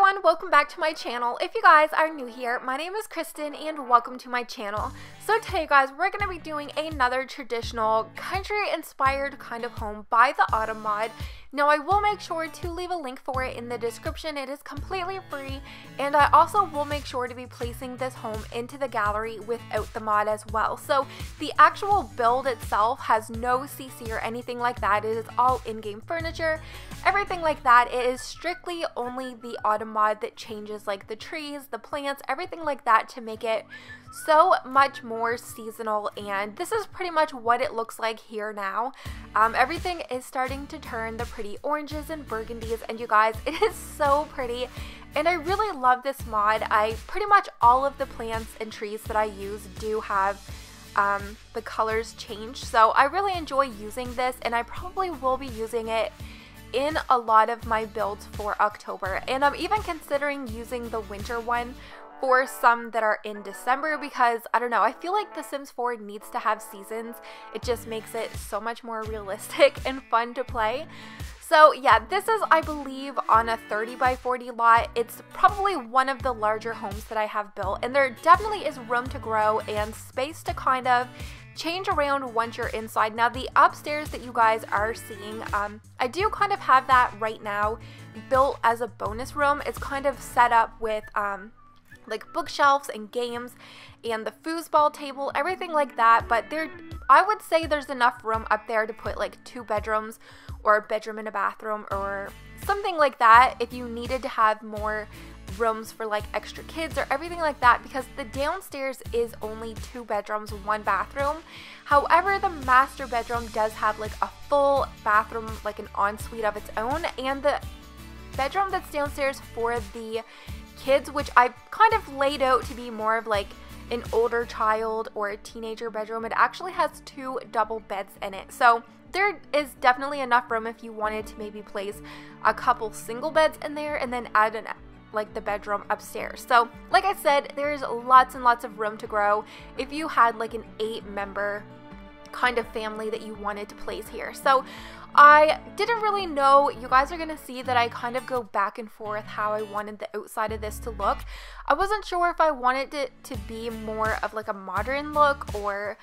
everyone, welcome back to my channel. If you guys are new here, my name is Kristen and welcome to my channel. So today guys, we're going to be doing another traditional country inspired kind of home by the Autumn mod. Now I will make sure to leave a link for it in the description. It is completely free, and I also will make sure to be placing this home into the gallery without the mod as well. So the actual build itself has no CC or anything like that. It is all in-game furniture, everything like that. It is strictly only the Autumn mod that changes like the trees, the plants, everything like that to make it so much more seasonal, and this is pretty much what it looks like here now. Everything is starting to turn the pretty oranges and burgundies, and you guys, it is so pretty, and I really love this mod. Pretty much all of the plants and trees that I use do have the colors change, so I really enjoy using this, and I probably will be using it in a lot of my builds for October, and I'm even considering using the winter one for some that are in December, because I don't know, I feel like The Sims 4 needs to have seasons. It just makes it so much more realistic and fun to play. So yeah, this is, I believe, on a 30 by 40 lot. It's probably one of the larger homes that I have built, and there definitely is room to grow and space to kind of change around once you're inside. Now the upstairs that you guys are seeing, I do kind of have that right now built as a bonus room. It's kind of set up with like bookshelves and games and the foosball table, everything like that, but I would say there's enough room up there to put like 2 bedrooms or a bedroom and a bathroom or something like that if you needed to have more rooms for like extra kids or everything like that, because the downstairs is only 2 bedrooms, 1 bathroom. However, the master bedroom does have like a full bathroom, like an ensuite of its own, and the bedroom that's downstairs for the kids, which I kind of laid out to be more of like an older child or a teenager bedroom, it actually has 2 double beds in it. So there is definitely enough room if you wanted to maybe place a couple single beds in there and then add like the bedroom upstairs. So like I said, there's lots and lots of room to grow if you had like an 8-member kind of family that you wanted to place here. So I didn't really know. You guys are gonna see that I kind of go back and forth how I wanted the outside of this to look. I wasn't sure if I wanted it to be more of like a modern look or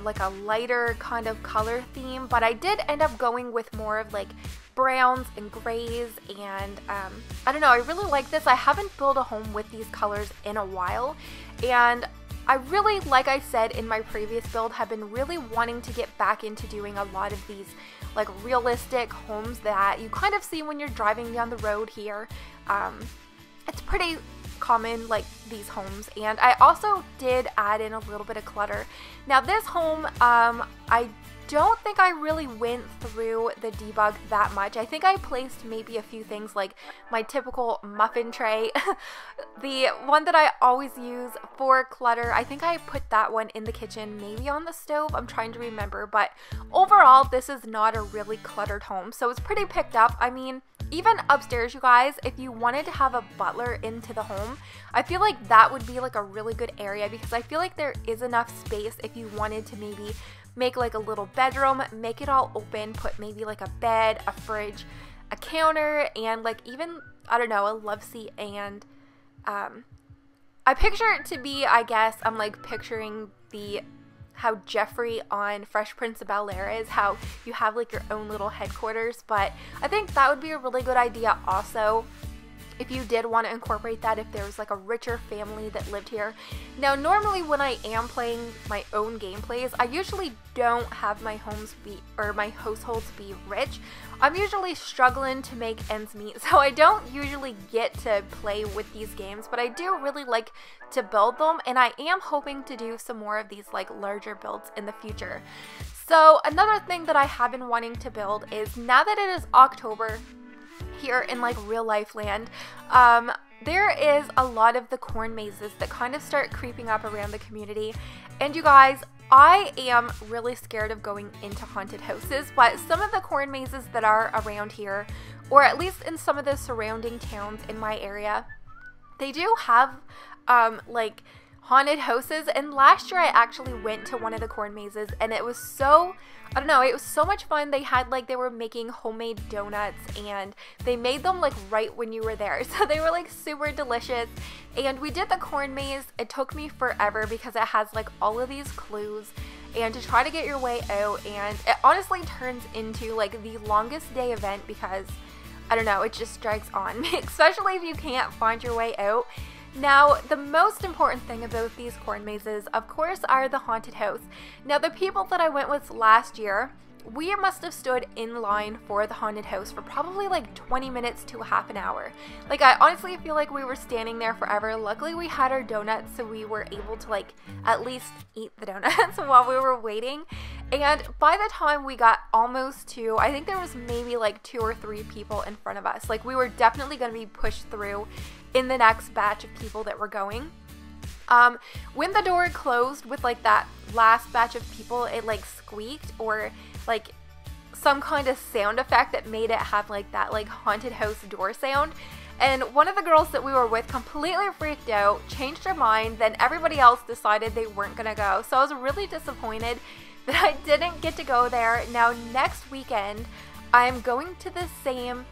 like a lighter kind of color theme, but I did end up going with more of like browns and grays, and I don't know, I really like this. I haven't built a home with these colors in a while, and I really, like I said in my previous build, have been really wanting to get back into doing a lot of these like realistic homes that you kind of see when you're driving down the road here. It's pretty common, like these homes, and I also did add in a little bit of clutter. Now this home, I don't think I really went through the debug that much. I think I placed maybe a few things like my typical muffin tray, the one that I always use for clutter. I think I put that one in the kitchen, maybe on the stove. I'm trying to remember, but overall this is not a really cluttered home, so it's pretty picked up. I mean, even upstairs, you guys, if you wanted to have a butler into the home, I feel like that would be like a really good area, because I feel like there is enough space if you wanted to maybe make like a little bedroom, make it all open, put maybe like a bed, a fridge, a counter, and like even, I don't know, a love seat. And I picture it to be, I guess, I'm like picturing how Jeffrey on Fresh Prince of Bel-Air is, how you have like your own little headquarters. But I think that would be a really good idea also if you did want to incorporate that, if there was like a richer family that lived here. Now normally when I am playing my own gameplays, I usually don't have my homes be, or my households be rich. I'm usually struggling to make ends meet, so I don't usually get to play with these games, but I do really like to build them, and I am hoping to do some more of these like larger builds in the future. So another thing that I have been wanting to build is, now that it is October here in like real life land, there is a lot of the corn mazes that kind of start creeping up around the community, and you guys, I am really scared of going into haunted houses, but some of the corn mazes that are around here, or at least in some of the surrounding towns in my area, they do have like haunted houses. And last year I actually went to one of the corn mazes, and it was so I don't know, it was so much fun. They had like, they were making homemade donuts and they made them like right when you were there. So they were like super delicious. And we did the corn maze. It took me forever because it has like all of these clues and to try to get your way out. And it honestly turns into like the longest day event because I don't know, it just drags on, especially if you can't find your way out. Now, the most important thing about these corn mazes, of course, are the haunted house. Now, the people that I went with last year, we must have stood in line for the haunted house for probably like 20 minutes to a half an hour. Like, I honestly feel like we were standing there forever. Luckily, we had our donuts, so we were able to like at least eat the donuts while we were waiting. And by the time we got almost to, I think there was maybe like 2 or 3 people in front of us. Like, we were definitely going to be pushed through in the next batch of people that were going. When the door closed with like that last batch of people, it like squeaked or like some kind of sound effect that made it have like that like haunted house door sound. And one of the girls that we were with completely freaked out, changed her mind, then everybody else decided they weren't gonna go. So I was really disappointed that I didn't get to go there. Now next weekend, I'm going to the same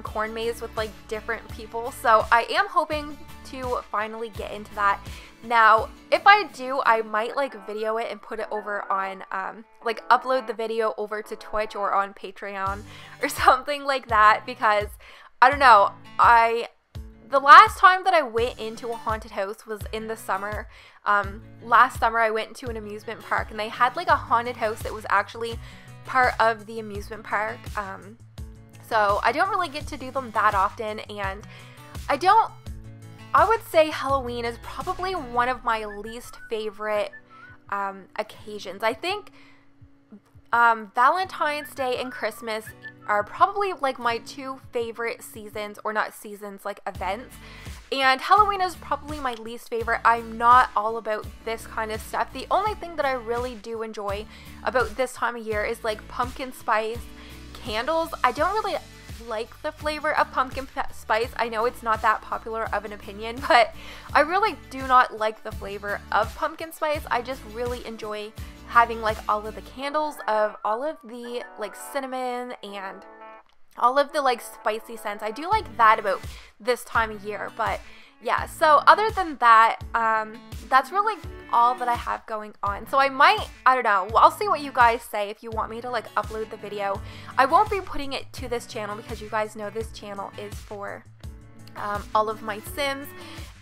corn maze with like different people, so I am hoping to finally get into that. Now if I do, I might like video it and put it over on like upload the video over to Twitch or on Patreon or something like that, because I don't know, the last time that I went into a haunted house was in the summer. Last summer I went to an amusement park and they had like a haunted house that was actually part of the amusement park. So I don't really get to do them that often, and I would say Halloween is probably one of my least favorite occasions. I think Valentine's Day and Christmas are probably like my 2 favorite seasons, or not seasons, like events. And Halloween is probably my least favorite. I'm not all about this kind of stuff. The only thing that I really do enjoy about this time of year is like pumpkin spice candles. I don't really like the flavor of pumpkin spice. I know it's not that popular of an opinion, but I really do not like the flavor of pumpkin spice. I just really enjoy having like all of the candles of all of the like cinnamon and all of the like spicy scents. I do like that about this time of year. But yeah, so other than that, that's really all that I have going on. So I don't know, I'll see what you guys say if you want me to like upload the video. I won't be putting it to this channel because you guys know this channel is for all of my Sims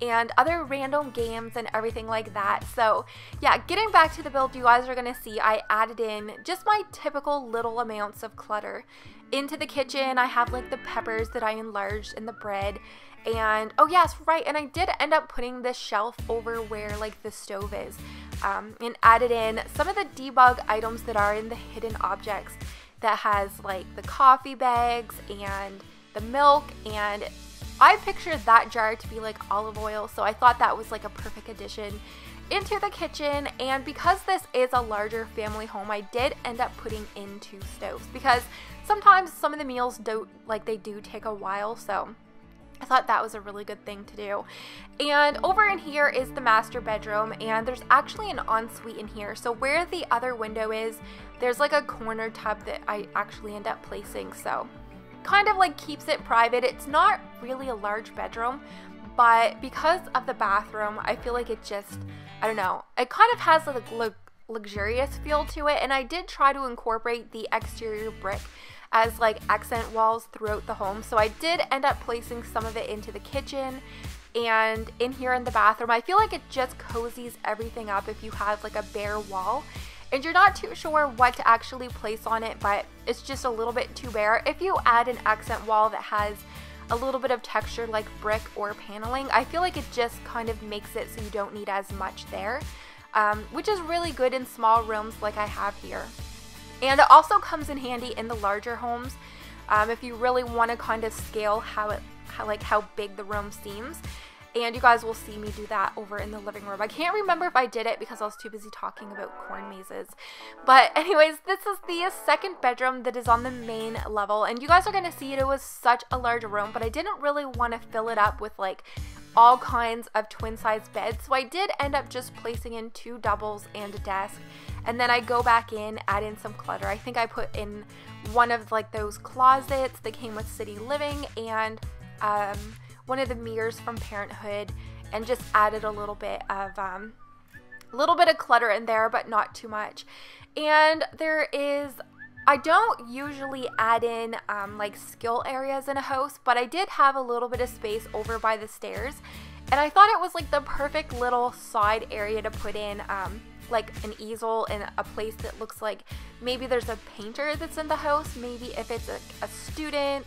and other random games and everything like that. So yeah, getting back to the build, you guys are gonna see I added in just my typical little amounts of clutter into the kitchen. I have like the peppers that I enlarged and the bread. And oh yes, right, and I did end up putting this shelf over where like the stove is, and added in some of the debug items that are in the hidden objects that has like the coffee bags and the milk, and I pictured that jar to be like olive oil, so I thought that was like a perfect addition into the kitchen. And because this is a larger family home, I did end up putting in 2 stoves because sometimes some of the meals do take a while, so I thought that was a really good thing to do. And over in here is the master bedroom, and there's actually an ensuite in here. So where the other window is, there's like a corner tub that I actually end up placing, so kind of like keeps it private. It's not really a large bedroom, but because of the bathroom, I feel like it just, I don't know, it kind of has like a luxurious feel to it. And I did try to incorporate the exterior brick as like accent walls throughout the home, so I did end up placing some of it into the kitchen and in here in the bathroom. I feel like it just cozies everything up if you have like a bare wall and you're not too sure what to actually place on it, but it's just a little bit too bare. If you add an accent wall that has a little bit of texture like brick or paneling, I feel like it just kind of makes it so you don't need as much there, which is really good in small rooms like I have here. And it also comes in handy in the larger homes if you really want to kind of scale how big the room seems. And you guys will see me do that over in the living room. I can't remember if I did it because I was too busy talking about corn mazes. But anyways, this is the second bedroom that is on the main level. And you guys are going to see it was such a large room, but I didn't really want to fill it up with like all kinds of twin size beds. So I did end up just placing in 2 doubles and a desk, and then I go back in, add in some clutter. I think I put in one of like those closets that came with City Living and one of the mirrors from Parenthood, and just added a little bit of clutter in there, but not too much. And there is, I don't usually add in like skill areas in a house, but I did have a little bit of space over by the stairs, and I thought it was like the perfect little side area to put in like an easel in a place that looks like maybe there's a painter that's in the house, maybe if it's a student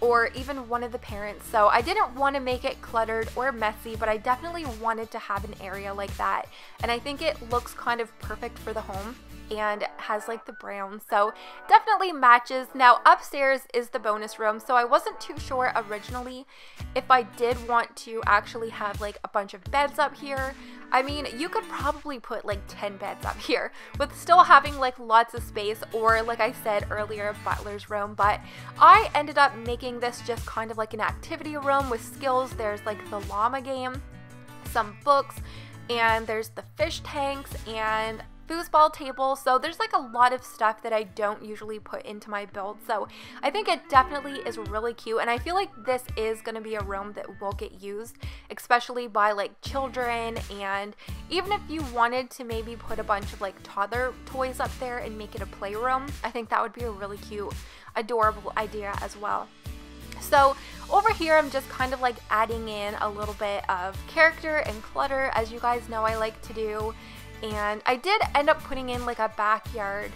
or even one of the parents. So I didn't want to make it cluttered or messy, but I definitely wanted to have an area like that, and I think it looks kind of perfect for the home, and it has like the brown, so definitely matches. Now upstairs is the bonus room, so I wasn't too sure originally if I did want to actually have like a bunch of beds up here. I mean, you could probably put like 10 beds up here with still having like lots of space, or like I said earlier, butler's room, but I ended up making this just kind of like an activity room with skills. There's like the llama game, some books, and there's the fish tanks and foosball table. So there's like a lot of stuff that I don't usually put into my build, so I think it definitely is really cute, and I feel like this is going to be a room that will get used, especially by like children, and even if you wanted to maybe put a bunch of like toddler toys up there and make it a playroom, I think that would be a really cute, adorable idea as well. So over here I'm just kind of like adding in a little bit of character and clutter, as you guys know I like to do. And I did end up putting in like a backyard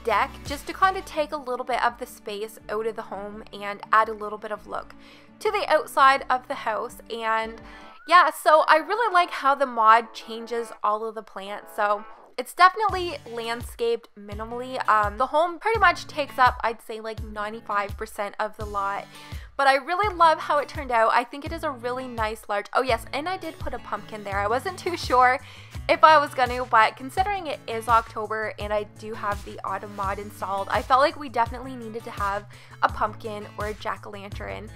deck just to kind of take a little bit of the space out of the home and add a little bit of look to the outside of the house. And yeah, so I really like how the mod changes all of the plants. So it's definitely landscaped minimally. The home pretty much takes up, I'd say, like 95% of the lot. But I really love how it turned out. I think it is a really nice large, oh yes, and I did put a pumpkin there. I wasn't too sure if I was gonna, but considering it is October and I do have the autumn mod installed, I felt like we definitely needed to have a pumpkin or a jack-o'-lantern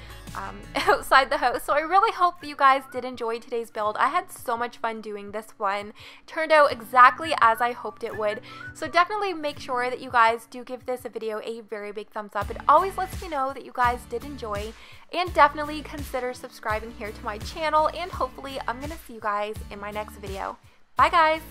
outside the house. So I really hope that you guys did enjoy today's build. I had so much fun doing this one. It turned out exactly as I hoped it would. So definitely make sure that you guys do give this video a very big thumbs up. It always lets me know that you guys did enjoy, and definitely consider subscribing here to my channel, and hopefully I'm gonna see you guys in my next video. Bye guys!